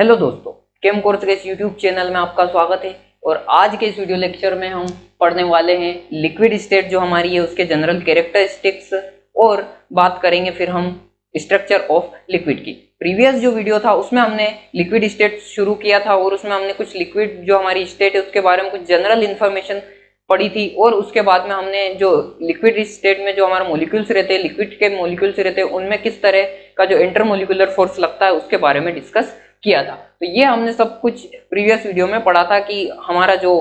Hello दोस्तों, केम course के इस यूट्यूब चैनल में आपका स्वागत है। और आज के इस वीडियो लेक्चर में हम पढ़ने वाले हैं लिक्विड स्टेट जो हमारी है उसके जनरल कैरेक्टरिस्टिक्स, और बात करेंगे फिर हम स्ट्रक्चर ऑफ लिक्विड की। प्रीवियस जो वीडियो था उसमें हमने लिक्विड स्टेट शुरू किया था और उसमें हमने कुछ लिक्विड जो हमारी स्टेट है उसके बारे में कुछ जनरल इन्फॉर्मेशन पड़ी थी, और उसके बाद में हमने जो लिक्विड स्टेट में जो हमारे मॉलिक्यूल्स रहते हैं, लिक्विड के मॉलिक्यूल्स रहते हैं, उनमें किस तरह का जो इंटरमोलिकुलर फोर्स लगता है उसके बारे में डिस्कस किया था। तो ये हमने सब कुछ प्रीवियस वीडियो में पढ़ा था कि हमारा जो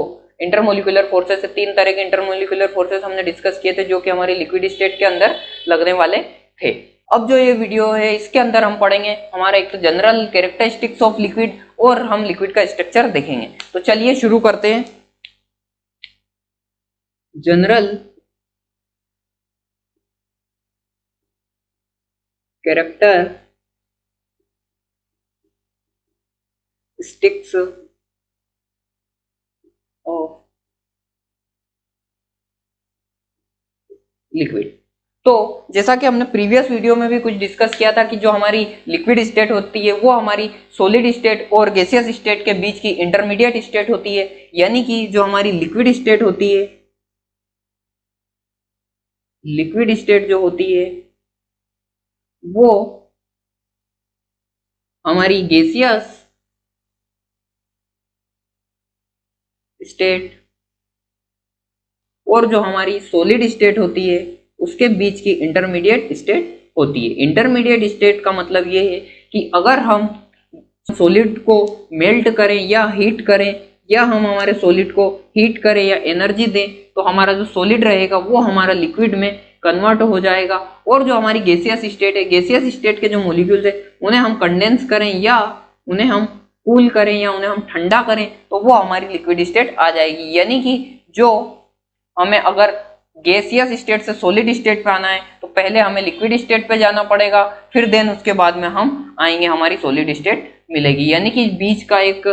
इंटरमोलिकुलर फोर्सेस है, 3 तरह के इंटरमोलिकुलर फोर्सेस हमने डिस्कस किए थे जो कि हमारी लिक्विड स्टेट के अंदर लगने वाले थे। अब जो ये वीडियो है इसके अंदर हम पढ़ेंगे हमारा एक तो जनरल कैरेक्टरिस्टिक्स ऑफ लिक्विड और हम लिक्विड का स्ट्रक्चर देखेंगे। तो चलिए शुरू करते हैं। General characteristics of liquid. तो जैसा कि हमने प्रीवियस वीडियो में भी कुछ डिस्कस किया था कि जो हमारी लिक्विड स्टेट होती है वो हमारी सॉलिड स्टेट और गैसियस स्टेट के बीच की इंटरमीडिएट स्टेट होती है। यानी कि जो हमारी लिक्विड स्टेट होती है, लिक्विड स्टेट जो होती है वो हमारी गैसियस स्टेट और जो हमारी सॉलिड स्टेट होती है उसके बीच की इंटरमीडिएट स्टेट होती है। इंटरमीडिएट स्टेट का मतलब ये है कि अगर हम सॉलिड को मेल्ट करें या हीट करें, या हम हमारे सॉलिड को हीट करें या एनर्जी दें, तो हमारा जो सॉलिड रहेगा वो हमारा लिक्विड में कन्वर्ट हो जाएगा। और जो हमारी गैसियस स्टेट है, गैसियस स्टेट के जो मॉलिक्यूल्स है उन्हें हम कंडेंस करें या उन्हें हम कूल करें या उन्हें हम ठंडा करें तो वो हमारी लिक्विड स्टेट आ जाएगी। यानी कि जो हमें अगर गैसियस स्टेट से सॉलिड स्टेट पे आना है तो पहले हमें लिक्विड स्टेट पे जाना पड़ेगा, फिर देन उसके बाद में हम आएंगे हमारी सॉलिड स्टेट मिलेगी। यानी कि बीच का एक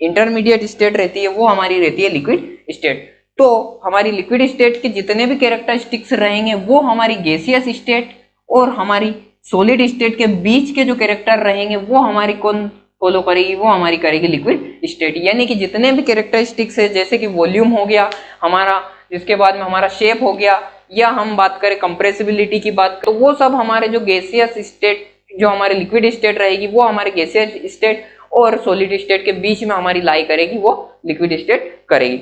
इंटरमीडिएट स्टेट रहती है वो हमारी रहती है लिक्विड स्टेट। तो हमारी लिक्विड स्टेट के जितने भी कैरेक्टरिस्टिक्स रहेंगे वो हमारी गैसियस स्टेट और हमारी सॉलिड स्टेट के बीच के जो कैरेक्टर रहेंगे वो हमारी कौन फॉलो करेगी, वो हमारी करेगी लिक्विड स्टेट। यानी कि जितने भी कैरेक्टरिस्टिक्स है, जैसे कि वॉल्यूम हो गया हमारा, जिसके बाद में हमारा शेप हो गया, या हम बात करें कंप्रेसिबिलिटी की बात करें, तो वो सब हमारे जो गैसियस स्टेट, जो हमारे लिक्विड स्टेट रहेगी वो हमारे गैसियस स्टेट और सॉलिड स्टेट के बीच में हमारी लाई करेगी, वो लिक्विड स्टेट करेगी।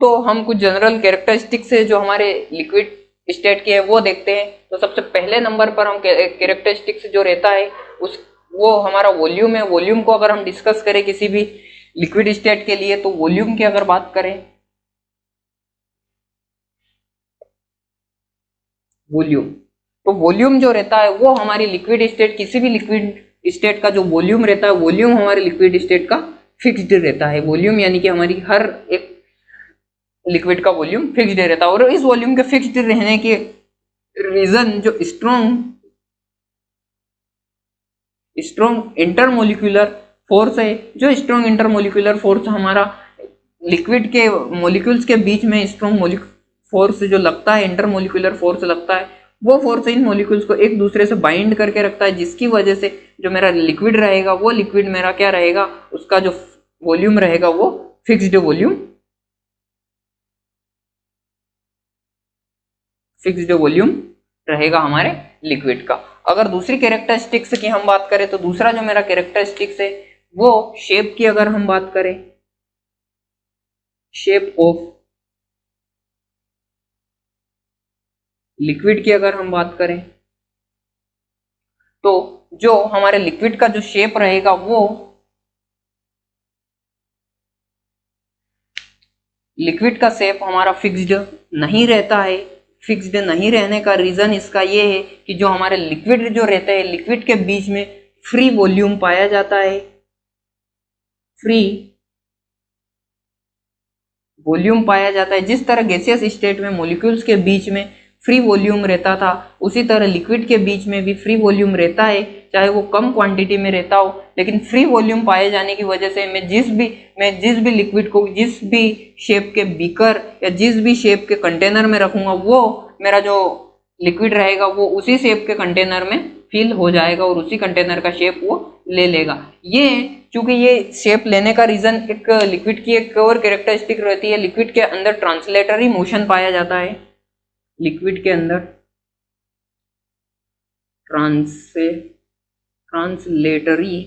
तो हम कुछ जनरल कैरेक्टरिस्टिक्स है जो हमारे लिक्विड स्टेट के है वो देखते हैं। तो सबसे पहले नंबर पर हम कैरेक्टरिस्टिक्स जो रहता है उस वो हमारा वॉल्यूम है। वॉल्यूम को अगर हम डिस्कस करें किसी भी लिक्विड स्टेट के लिए, तो वॉल्यूम की अगर बात करें, वॉल्यूम, तो वॉल्यूम जो रहता है वो हमारी लिक्विड स्टेट, किसी भी लिक्विड स्टेट का जो वॉल्यूम रहता है, वॉल्यूम हमारे लिक्विड स्टेट का फिक्स्ड रहता है। वॉल्यूम यानी कि हमारी हर एक लिक्विड का वॉल्यूम फिक्स्ड रहता है। और इस वॉल्यूम के फिक्स्ड रहने के रीजन जो स्ट्रॉन्ग इंटरमोलिकुलर फोर्स है, जो स्ट्रॉन्ग इंटरमोलिकुलर फोर्स हमारा लिक्विड के मॉलिक्यूल्स के बीच में स्ट्रॉन्ग फोर्स जो लगता है, इंटरमोलिकुलर फोर्स लगता है, वो फोर्स इन मॉलिक्यूल्स को एक दूसरे से बाइंड करके रखता है, जिसकी वजह से जो मेरा लिक्विड रहेगा वो लिक्विड मेरा क्या रहेगा, उसका जो वॉल्यूम रहेगा वो फिक्स्ड वॉल्यूम रहेगा हमारे लिक्विड का। अगर दूसरी कैरेक्टरिस्टिक्स की हम बात करें तो दूसरा जो मेरा कैरेक्टरिस्टिक्स है वो शेप की अगर हम बात करें, शेप ऑफ लिक्विड की अगर हम बात करें, तो जो हमारे लिक्विड का जो शेप रहेगा वो लिक्विड का शेप हमारा फिक्स्ड नहीं रहता है। फिक्स्ड नहीं रहने का रीजन इसका ये है कि जो हमारे लिक्विड जो रहते हैं, लिक्विड के बीच में फ्री वॉल्यूम पाया जाता है। फ्री वॉल्यूम पाया जाता है। जिस तरह गैसियस स्टेट में मॉलिक्यूल्स के बीच में फ्री वॉल्यूम रहता था, उसी तरह लिक्विड के बीच में भी फ्री वॉल्यूम रहता है, चाहे वो कम क्वांटिटी में रहता हो, लेकिन फ्री वॉल्यूम पाए जाने की वजह से मैं जिस भी लिक्विड को जिस भी शेप के बीकर या जिस भी शेप के कंटेनर में रखूंगा, वो मेरा जो लिक्विड रहेगा वो उसी शेप के कंटेनर में फिल हो जाएगा और उसी कंटेनर का शेप वो ले लेगा। ये चूंकि ये शेप लेने का रीजन एक लिक्विड की एक और कैरेक्टरिस्टिक रहती है, लिक्विड के अंदर ट्रांसलेटरी मोशन पाया जाता है। लिक्विड के अंदर ट्रांसलेटरी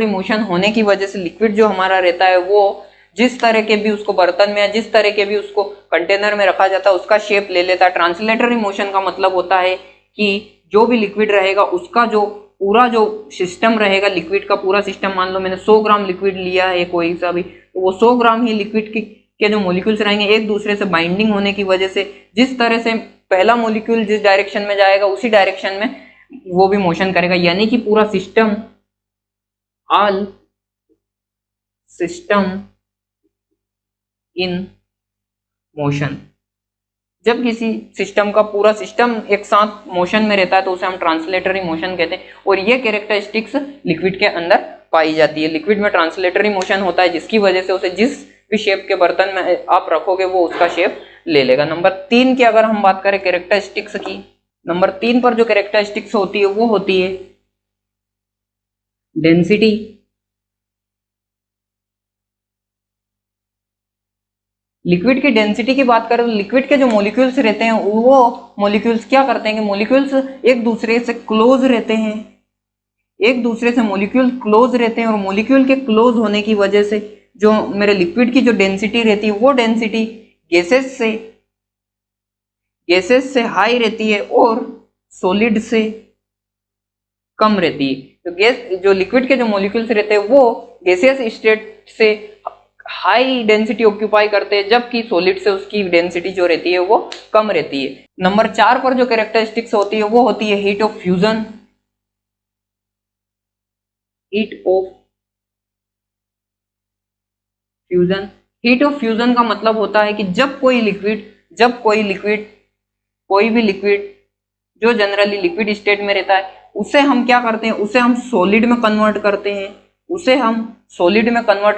मोशन होने की वजह से लिक्विड जो हमारा रहता है वो जिस तरह के भी उसको बर्तन में या जिस तरह के भी उसको कंटेनर में रखा जाता है उसका शेप ले लेता है। ट्रांसलेटरी मोशन का मतलब होता है कि जो भी लिक्विड रहेगा उसका जो पूरा जो सिस्टम रहेगा, लिक्विड का पूरा सिस्टम, मान लो मैंने 100 ग्राम लिक्विड लिया है कोई सा भी, तो वो 100 ग्राम ही लिक्विड के जो मॉलिक्यूल्स रहेंगे एक दूसरे से बाइंडिंग होने की वजह से जिस तरह से पहला मॉलिक्यूल जिस डायरेक्शन में जाएगा उसी डायरेक्शन में वो भी मोशन करेगा, यानी कि पूरा system, all system in motion. जब किसी सिस्टम का पूरा सिस्टम एक साथ मोशन में रहता है तो उसे हम ट्रांसलेटरी मोशन कहते हैं, और ये कैरेक्टरिस्टिक्स लिक्विड के अंदर पाई जाती है। लिक्विड में ट्रांसलेटरी मोशन होता है जिसकी वजह से उसे जिस भी शेप के बर्तन में आप रखोगे वो उसका शेप ले लेगा। नंबर 3 की अगर हम बात करें कैरेक्टरिस्टिक्स की, नंबर 3 पर जो कैरेक्टरिस्टिक्स होती है वो होती है डेंसिटी। लिक्विड की डेंसिटी की बात करें तो लिक्विड के जो मॉलिक्यूल्स रहते हैं वो मॉलिक्यूल्स क्या करते हैं कि मॉलिक्यूल्स एक दूसरे से क्लोज रहते हैं, एक दूसरे से मॉलिक्यूल क्लोज रहते हैं, और मॉलिक्यूल के क्लोज होने की वजह से जो मेरे लिक्विड की जो डेंसिटी रहती है वो डेंसिटी गैसेस से हाई रहती है और सॉलिड से कम रहती है। तो गैस जो लिक्विड के जो मॉलिक्यूल्स रहते हैं वो गैसियस स्टेट से हाई डेंसिटी ऑक्यूपाई करते हैं, जबकि सॉलिड से उसकी डेंसिटी जो रहती है वो कम रहती है। नंबर 4 पर जो कैरेक्टरिस्टिक्स होती है वो होती है heat of fusion. Heat of fusion का मतलब होता है कि जब कोई भी लिक्विड जो जनरली लिक्विड स्टेट में रहता है उसे हम क्या करते हैं, उसे हम सॉलिड में कन्वर्ट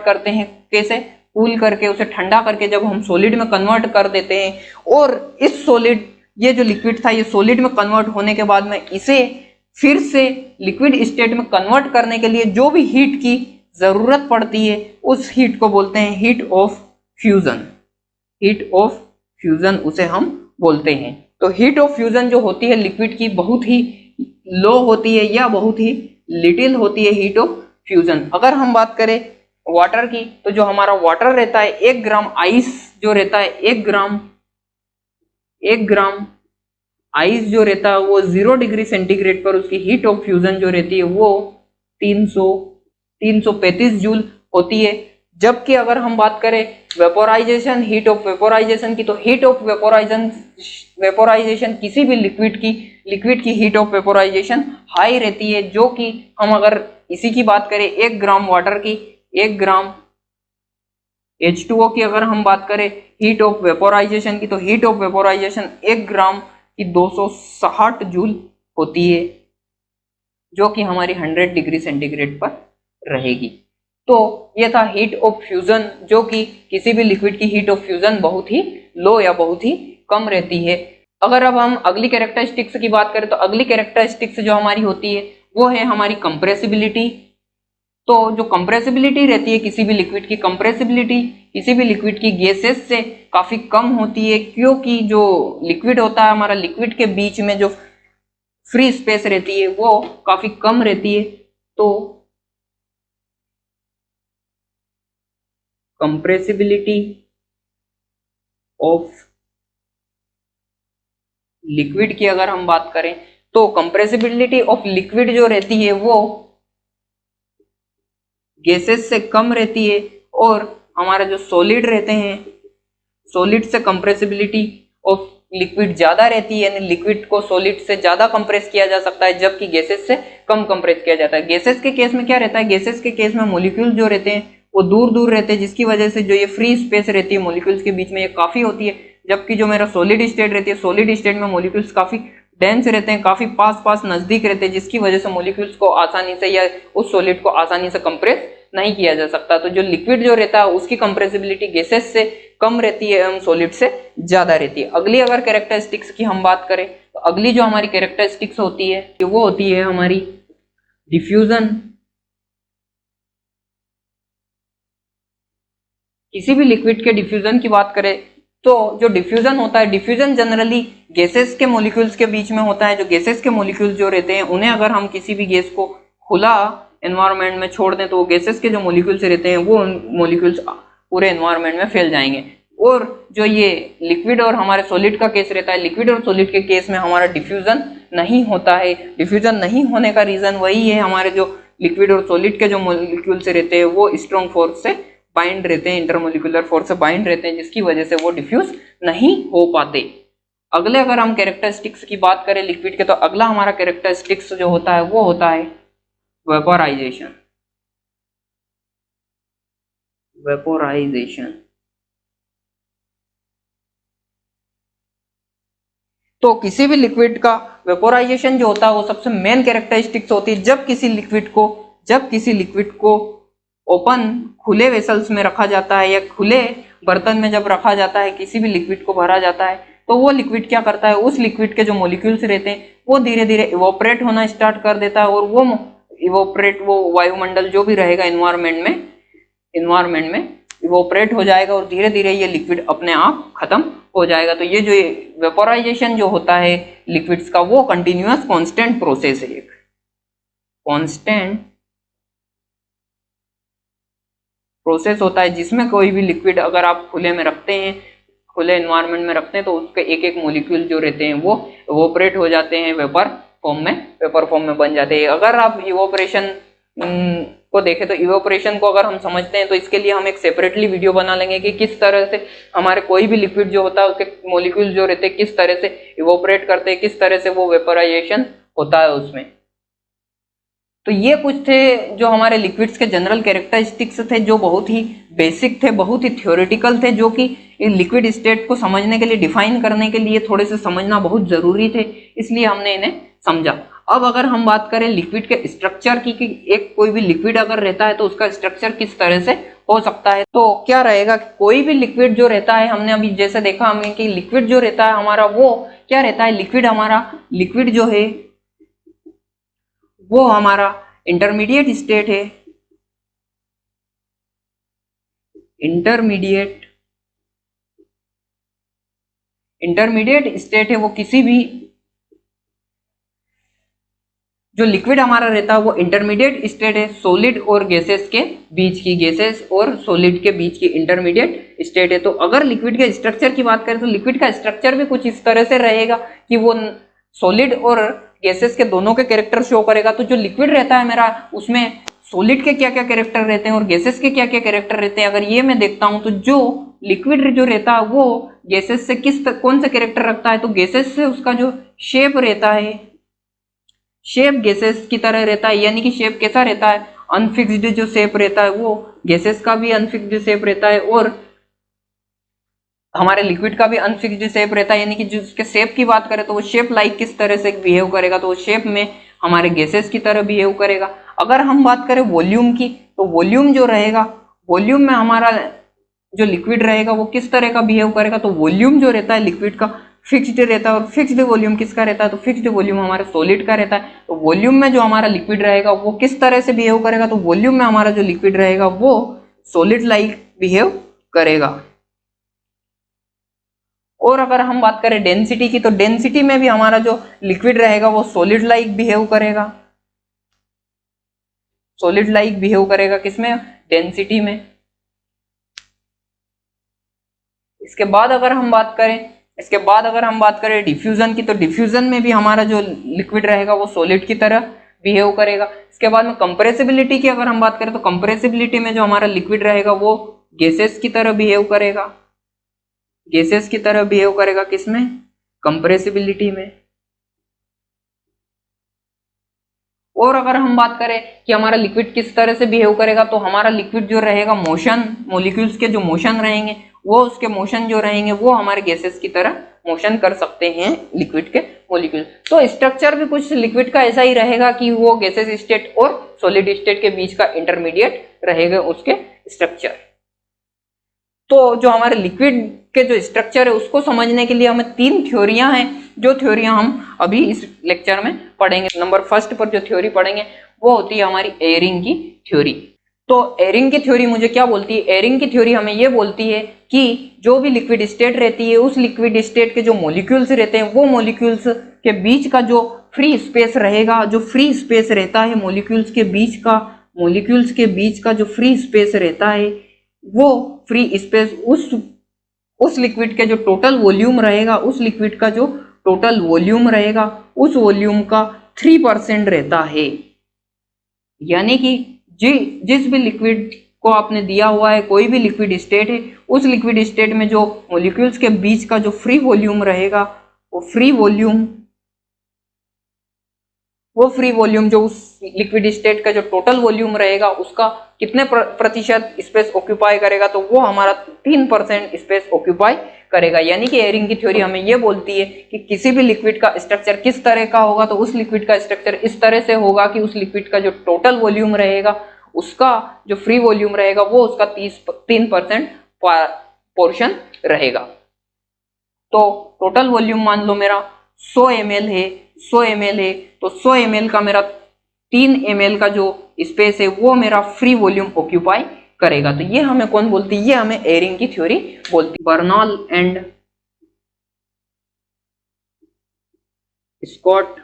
करते हैं। कैसे? कूल करके, उसे ठंडा करके जब हम सॉलिड में कन्वर्ट कर देते हैं, और इस सॉलिड, ये जो लिक्विड था ये सॉलिड में कन्वर्ट होने के बाद में इसे फिर से लिक्विड स्टेट में कन्वर्ट करने के लिए जो भी हीट की जरूरत पड़ती है उस हीट को बोलते हैं हीट ऑफ फ्यूजन उसे हम बोलते हैं। तो हीट ऑफ फ्यूजन जो होती है लिक्विड की बहुत ही लो होती है या बहुत ही लिटिल होती है हीट ऑफ फ्यूजन। अगर हम बात करें वाटर की तो जो हमारा वाटर रहता है 1 ग्राम आइस जो रहता है 1 ग्राम आइस जो रहता है वो 0 डिग्री सेंटीग्रेड पर उसकी हीट ऑफ फ्यूजन जो रहती है वो 335 जूल होती है। जबकि अगर हम बात करें वेपोराइजेशन, हीट ऑफ वेपोराइजेशन की, तो हीट ऑफ वेपोराइजेशन किसी भी लिक्विड की हीट ऑफ वेपोराइजेशन हाई रहती है, जो कि हम अगर इसी की बात करें 1 ग्राम वाटर की, 1 ग्राम H2O की अगर हम बात करें हीट ऑफ वेपोराइजेशन की, तो हीट ऑफ वेपोराइजेशन 1 ग्राम की 260 जूल होती है, जो कि हमारी 100 डिग्री सेंटीग्रेड पर रहेगी। तो ये था हीट ऑफ फ्यूजन, जो कि किसी भी लिक्विड की हीट ऑफ फ्यूजन बहुत ही लो या बहुत ही कम रहती है। अगर अब हम अगली कैरेक्टरिस्टिक्स की बात करें तो अगली कैरेक्टरिस्टिक्स जो हमारी होती है वो है हमारी कंप्रेसिबिलिटी। तो जो कंप्रेसिबिलिटी रहती है किसी भी लिक्विड की, कंप्रेसिबिलिटी किसी भी लिक्विड की गैसेस से काफी कम होती है, क्योंकि जो लिक्विड होता है हमारा, लिक्विड के बीच में जो फ्री स्पेस रहती है वो काफी कम रहती है। तो कंप्रेसिबिलिटी ऑफ लिक्विड की अगर हम बात करें तो कंप्रेसिबिलिटी ऑफ लिक्विड जो रहती है वो गैसेस से कम रहती है, और हमारा जो सॉलिड रहते हैं, सॉलिड से कंप्रेसिबिलिटी ऑफ लिक्विड ज्यादा रहती है, यानी लिक्विड को सॉलिड से ज्यादा कंप्रेस किया जा सकता है, जबकि गैसेस से कम कंप्रेस किया जाता है। गैसेस के केस में क्या रहता है, गैसेस के केस में मॉलिक्यूल जो रहते हैं वो दूर दूर रहते हैं, जिसकी वजह से जो ये फ्री स्पेस रहती है मॉलिक्यूल्स के बीच में ये काफी होती है। जबकि जो मेरा सॉलिड स्टेट रहती है, सॉलिड स्टेट में मॉलिक्यूल्स काफी डेंस रहते हैं, काफी पास नजदीक रहते हैं, जिसकी वजह से मॉलिक्यूल्स को आसानी से या उस सॉलिड को आसानी से कंप्रेस नहीं किया जा सकता। तो जो लिक्विड जो रहता है उसकी कंप्रेसिबिलिटी गैसेस से कम रहती है एवं सॉलिड से ज्यादा रहती है। अगली अगर कैरेक्टरिस्टिक्स की हम बात करें तो अगली जो हमारी कैरेक्टरिस्टिक्स होती है वो होती है हमारी डिफ्यूजन। किसी भी लिक्विड के डिफ्यूजन की बात करें तो जो डिफ्यूजन होता है, डिफ्यूजन जनरली गैसेस के मॉलिक्यूल्स के बीच में होता है। जो गैसेस के मॉलिक्यूल्स जो रहते हैं उन्हें अगर हम किसी भी गैस को खुला एनवायरनमेंट में छोड़ दें तो वो गैसेस के जो मॉलिक्यूल्स रहते हैं वो मॉलिक्यूल्स पूरे एनवायरनमेंट में फैल जाएंगे। और जो ये लिक्विड और हमारे सॉलिड का केस रहता है, लिक्विड और सॉलिड के केस में हमारा डिफ्यूजन नहीं होता है। डिफ्यूजन नहीं होने का रीजन वही है, हमारे जो लिक्विड और सॉलिड के जो मॉलिक्यूल्स रहते हैं वो स्ट्रॉन्ग फोर्स से बाइंड रहते हैं, इंटरमोलिकुलर फोर्स से बाइंड रहते हैं, जिसकी वजह से वो डिफ्यूज नहीं हो पाते। अगले अगर हम कैरेक्टरिस्टिक्स की बात करें लिक्विड के तो अगला हमारा कैरेक्टरिस्टिक्स जो होता है वो होता है वेपोराइजेशन। वेपोराइजेशन तो किसी भी लिक्विड का वेपोराइजेशन जो होता है वो सबसे मेन कैरेक्टरिस्टिक्स होती है। जब किसी लिक्विड को ओपन खुले वेसल्स में रखा जाता है या खुले बर्तन में जब रखा जाता है, किसी भी लिक्विड को भरा जाता है तो वो लिक्विड क्या करता है, उस लिक्विड के जो मॉलिक्यूल्स रहते हैं वो धीरे धीरे इवोपरेट होना स्टार्ट कर देता है। और वो इवोपरेट, वो वायुमंडल जो भी रहेगा एनवायरनमेंट में इवोपरेट हो जाएगा और धीरे धीरे ये लिक्विड अपने आप खत्म हो जाएगा। तो ये जो वेपोराइजेशन जो होता है लिक्विड्स का वो कंटिन्यूअस कांस्टेंट प्रोसेस है, एक कांस्टेंट प्रोसेस होता है जिसमें कोई भी लिक्विड अगर आप खुले में रखते हैं, खुले एनवायरनमेंट में रखते हैं तो उसके एक एक मॉलिक्यूल जो रहते हैं वो इवोपरेट हो जाते हैं, वेपर फॉर्म में बन जाते हैं। अगर आप इवोपरेशन को देखें तो इवोपरेशन को अगर हम समझते हैं तो इसके लिए हम एक सेपरेटली वीडियो बना लेंगे कि किस तरह से हमारे कोई भी लिक्विड जो होता है उसके मॉलिक्यूल जो रहते हैं किस तरह से इवोपरेट करते हैं, किस तरह से वो वेपोराइजेशन होता है उसमें। तो ये कुछ थे जो हमारे लिक्विड्स के जनरल कैरेक्टरिस्टिक्स थे, जो बहुत ही बेसिक थे, बहुत ही थ्योरेटिकल थे, जो कि लिक्विड स्टेट को समझने के लिए, डिफाइन करने के लिए थोड़े से समझना बहुत जरूरी थे, इसलिए हमने इन्हें समझा। अब अगर हम बात करें लिक्विड के स्ट्रक्चर की कि एक कोई भी लिक्विड अगर रहता है तो उसका स्ट्रक्चर किस तरह से हो सकता है, तो क्या रहेगा, कोई भी लिक्विड जो रहता है, हमने अभी जैसे देखा हमें कि लिक्विड जो रहता है हमारा वो क्या रहता है, लिक्विड जो है वो हमारा इंटरमीडिएट स्टेट है। इंटरमीडिएट स्टेट है वो किसी भी जो लिक्विड हमारा रहता है वो इंटरमीडिएट स्टेट है सॉलिड और गैसेस के बीच की, गैसेस और सॉलिड के बीच की इंटरमीडिएट स्टेट है। तो अगर लिक्विड के स्ट्रक्चर की बात करें तो लिक्विड का स्ट्रक्चर भी कुछ इस तरह से रहेगा कि वो सॉलिड और गैसेस के दोनों के कैरेक्टर शो करेगा। तो जो लिक्विड रहता है मेरा उसमें सॉलिड के क्या क्या कैरेक्टर रहते हैं और गैसेस के क्या क्या कैरेक्टर रहते हैं, अगर ये मैं देखता हूं तो जो लिक्विड जो रहता है वो गैसेस से कौन सा कैरेक्टर रखता है, तो गैसेस से उसका जो शेप रहता है, शेप गैसेस की तरह रहता है, यानी कि शेप कैसा रहता है, अनफिक्स्ड जो शेप रहता है वो गैसेस का भी अनफिक्स्ड शेप रहता है और हमारे लिक्विड का भी अनफिक्स्ड शेप रहता है। यानी कि जो उसके शेप की बात करें तो वो शेप लाइक किस तरह से बिहेव करेगा, तो वो शेप में हमारे गैसेस की तरह बिहेव करेगा। अगर हम बात करें वॉल्यूम की तो वॉल्यूम जो रहेगा, वॉल्यूम में हमारा जो लिक्विड रहेगा वो किस तरह का बिहेव करेगा, तो वॉल्यूम जो रहता है लिक्विड का फिक्स्ड रहता है और फिक्स्ड वॉल्यूम किसका रहता है, तो फिक्स्ड वॉल्यूम हमारे सॉलिड का रहता है। तो वॉल्यूम में जो हमारा लिक्विड रहेगा वो किस तरह से बिहेव करेगा, तो वॉल्यूम में हमारा जो लिक्विड रहेगा वो सॉलिड लाइक बिहेव करेगा। और अगर हम बात करें डेंसिटी की तो डेंसिटी में भी हमारा जो लिक्विड रहेगा वो सॉलिड लाइक बिहेव करेगा, सॉलिड लाइक बिहेव करेगा किसमें, डेंसिटी में। इसके बाद अगर हम बात करें डिफ्यूजन की तो डिफ्यूजन में भी हमारा जो लिक्विड रहेगा वो सॉलिड की तरह बिहेव करेगा। इसके बाद में कंप्रेसिबिलिटी की अगर हम बात करें तो कंप्रेसिबिलिटी में जो हमारा लिक्विड रहेगा वो गैसेस की तरह बिहेव करेगा, गैसेस की तरह बिहेव करेगा किसमें, कंप्रेसिबिलिटी में। और अगर हम बात करें कि हमारा लिक्विड किस तरह से बिहेव करेगा तो हमारा लिक्विड जो रहेगा मोशन, मॉलिक्यूल्स के जो मोशन रहेंगे वो उसके मोशन जो रहेंगे वो हमारे गैसेस की तरह मोशन कर सकते हैं लिक्विड के मॉलिक्यूल। तो स्ट्रक्चर भी कुछ लिक्विड का ऐसा ही रहेगा कि वो गैसेस स्टेट और सॉलिड स्टेट के बीच का इंटरमीडिएट रहेगा उसके स्ट्रक्चर। तो जो हमारे लिक्विड के जो स्ट्रक्चर है उसको समझने के लिए हमें 3 थ्योरियां हैं, जो थ्योरियां हम अभी इस लेक्चर में पढ़ेंगे। नंबर फर्स्ट पर जो थ्योरी पढ़ेंगे वो होती है हमारी एयरिंग की थ्योरी। तो एयरिंग की थ्योरी मुझे क्या बोलती है? एयरिंग की थ्योरी हमें ये बोलती है कि जो भी लिक्विड स्टेट रहती है उस लिक्विड स्टेट के जो मॉलिक्यूल्स रहते हैं वो मॉलिक्यूल्स के बीच का जो फ्री स्पेस रहेगा, जो फ्री स्पेस रहता है मॉलिक्यूल्स के बीच का जो फ्री स्पेस रहता है वो फ्री स्पेस उस लिक्विड के जो टोटल वॉल्यूम रहेगा, उस लिक्विड का जो टोटल वॉल्यूम रहेगा उस वॉल्यूम का 3% रहता है। यानी कि जिस भी लिक्विड को आपने दिया हुआ है, कोई भी लिक्विड स्टेट है, उस लिक्विड स्टेट में जो मॉलिक्यूल्स के बीच का जो फ्री वॉल्यूम रहेगा वो फ्री वॉल्यूम जो उस लिक्विड स्टेट का जो टोटल वॉल्यूम रहेगा उसका कितने प्रतिशत स्पेस ऑक्यूपाई करेगा? तो वो हमारा 3% स्पेस ऑक्यूपाई करेगा। यानी कि एयरिंग की थ्योरी हमें ये बोलती है कि किसी भी लिक्विड का स्ट्रक्चर किस तरह का होगा, तो उस लिक्विड का स्ट्रक्चर इस तरह से होगा कि उस लिक्विड का जो टोटल वॉल्यूम रहेगा उसका जो फ्री वॉल्यूम रहेगा वो उसका 3% पोर्शन रहेगा। तो टोटल वॉल्यूम मान लो मेरा 100 ml है, तो 100 ml का मेरा 3 ml का जो स्पेस है वो मेरा फ्री वॉल्यूम ऑक्यूपाई करेगा। तो ये हमें कौन बोलती है? ये हमें एयरिंग की थ्योरी बोलती है। Bernal and Scott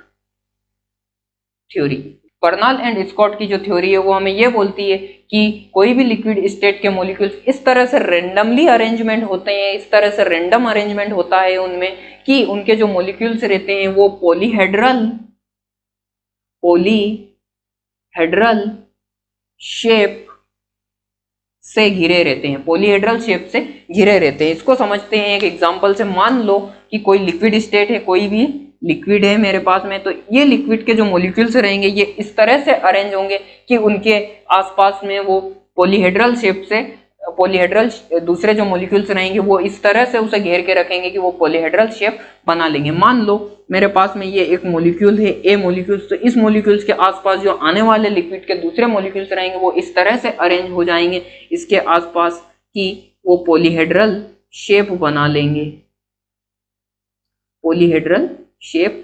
theory. Bernal and Scott की जो थ्योरी है वो हमें ये बोलती है कि कोई भी लिक्विड स्टेट के मॉलिक्यूल्स इस तरह से रेंडमली अरेंजमेंट होते हैं, इस तरह से रेंडम अरेंजमेंट होता है उनमें कि उनके जो मॉलिक्यूल्स रहते हैं वो पॉलीहेड्रल शेप से घिरे रहते हैं, पॉलीहेड्रल शेप से घिरे रहते हैं। इसको समझते हैं एक एग्जांपल से। मान लो कि कोई लिक्विड स्टेट है, कोई भी लिक्विड है मेरे पास में, तो ये लिक्विड के जो मॉलिक्यूल्स रहेंगे ये इस तरह से अरेंज होंगे कि उनके आसपास में वो पॉलीहेड्रल शेप से दूसरे जो मॉलिक्यूल्स रहेंगे वो इस तरह से उसे घेर के रखेंगे कि वो पॉलीहेड्रल शेप बना लेंगे। मान लो मेरे पास में ये एक मॉलिक्यूल है, ए मॉलिक्यूल्स, तो इस मॉलिक्यूल्स के आसपास जो आने वाले लिक्विड के दूसरे मॉलिक्यूल्स रहेंगे वो इस तरह से अरेंज हो जाएंगे इसके आसपास कि वो पॉलीहेड्रल शेप बना लेंगे, पॉलीहेड्रल शेप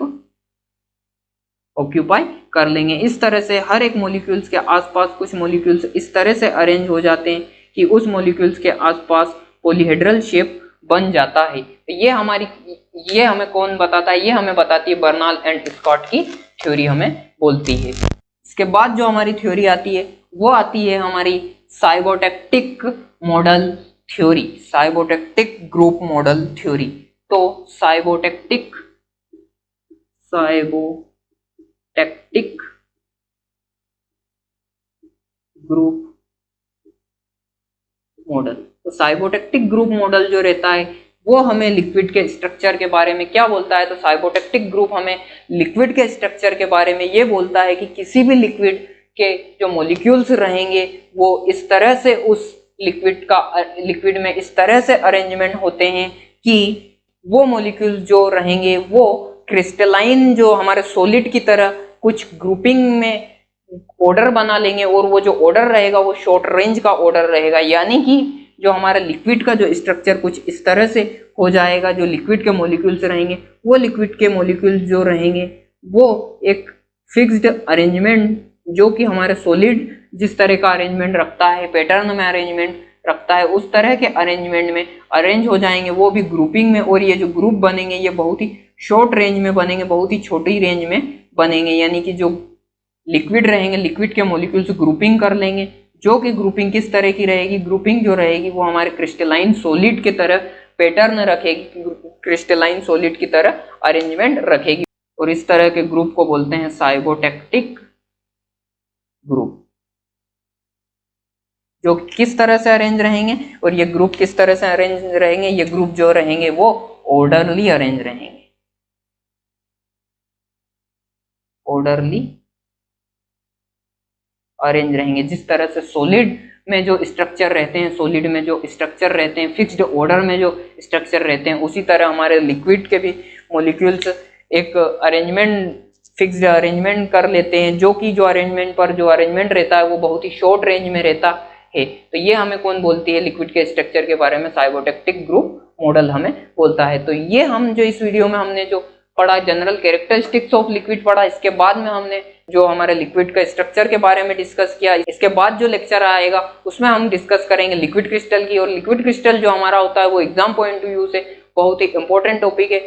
ऑक्यूपाई कर लेंगे। इस तरह से हर एक मॉलिक्यूल्स के आसपास कुछ मॉलिक्यूल्स इस तरह से अरेंज हो जाते हैं कि उस मॉलिक्यूल्स के आसपास पॉलीहेड्रल शेप बन जाता है। ये हमें कौन बताता है? ये हमें बताती है बर्नॉल एंड स्कॉट की थ्योरी हमें बोलती है। इसके बाद जो हमारी थ्योरी आती है वो आती है हमारी cybotactic model theory, cybotactic group model theory. तो साइबोटेक्टिक ग्रुप मॉडल। तो साइबोटेक्टिक ग्रुप मॉडल जो रहता है वो हमें लिक्विड के स्ट्रक्चर के बारे में क्या बोलता है? तो साइबोटेक्टिक ग्रुप हमें लिक्विड के स्ट्रक्चर के बारे में ये बोलता है कि किसी भी लिक्विड के जो मॉलिक्यूल्स रहेंगे वो इस तरह से उस लिक्विड में इस तरह से अरेंजमेंट होते हैं कि वो मॉलिक्यूल्स जो रहेंगे वो क्रिस्टलाइन, जो हमारे सॉलिड की तरह कुछ ग्रुपिंग में ऑर्डर बना लेंगे और वो जो ऑर्डर रहेगा वो शॉर्ट रेंज का ऑर्डर रहेगा। यानी कि जो हमारा लिक्विड का जो स्ट्रक्चर कुछ इस तरह से हो जाएगा, जो लिक्विड के मॉलिक्यूल्स रहेंगे वो लिक्विड के मॉलिक्यूल्स जो रहेंगे वो एक फिक्स्ड अरेंजमेंट, जो कि हमारे सॉलिड जिस तरह का अरेंजमेंट रखता है, पैटर्न में अरेंजमेंट रखता है, उस तरह के अरेंजमेंट में अरेंज हो जाएंगे, वो भी ग्रुपिंग में। और ये जो ग्रुप बनेंगे ये बहुत ही शॉर्ट रेंज में बनेंगे, बहुत ही छोटी रेंज में बनेंगे। यानी कि जो लिक्विड रहेंगे, लिक्विड के मॉलिक्यूल्स ग्रुपिंग कर लेंगे, जो कि ग्रुपिंग किस तरह की रहेगी? ग्रुपिंग जो रहेगी वो हमारे क्रिस्टलाइन सॉलिड की तरह पैटर्न रखेगी, क्रिस्टलाइन सॉलिड की तरह अरेंजमेंट रखेगी। और इस तरह के ग्रुप को बोलते हैं साइबोटेक्टिक ग्रुप, जो किस तरह से अरेंज रहेंगे। और ये ग्रुप किस तरह से अरेंज रहेंगे? ये ग्रुप जो रहेंगे वो ऑर्डरली अरेंज रहेंगे, ऑर्डरली अरेंज रहेंगे। जिस तरह से सॉलिड में जो स्ट्रक्चर रहते हैं, सॉलिड में जो स्ट्रक्चर रहते हैं, फिक्स्ड ऑर्डर में जो स्ट्रक्चर रहते हैं, उसी तरह हमारे लिक्विड के भी मॉलिक्यूल्स एक अरेंजमेंट, फिक्स्ड अरेंजमेंट कर लेते हैं, जो कि जो अरेंजमेंट रहता है वो बहुत ही शॉर्ट रेंज में रहता है। तो ये हमें कौन बोलती है, लिक्विड के स्ट्रक्चर के बारे में साइबोटैक्टिक ग्रुप मॉडल हमें बोलता है। तो ये हम जो इस वीडियो में हमने जो पढ़ा, जनरल कैरेक्टरिस्टिक्स ऑफ लिक्विड पढ़ा, इसके बाद में हमने जो हमारे लिक्विड का स्ट्रक्चर के बारे में डिस्कस किया। इसके बाद जो लेक्चर आएगा उसमें हम डिस्कस करेंगे लिक्विड क्रिस्टल की, और लिक्विड क्रिस्टल जो हमारा होता है वो एग्जाम पॉइंट ऑफ व्यू से बहुत ही इंपॉर्टेंट टॉपिक है।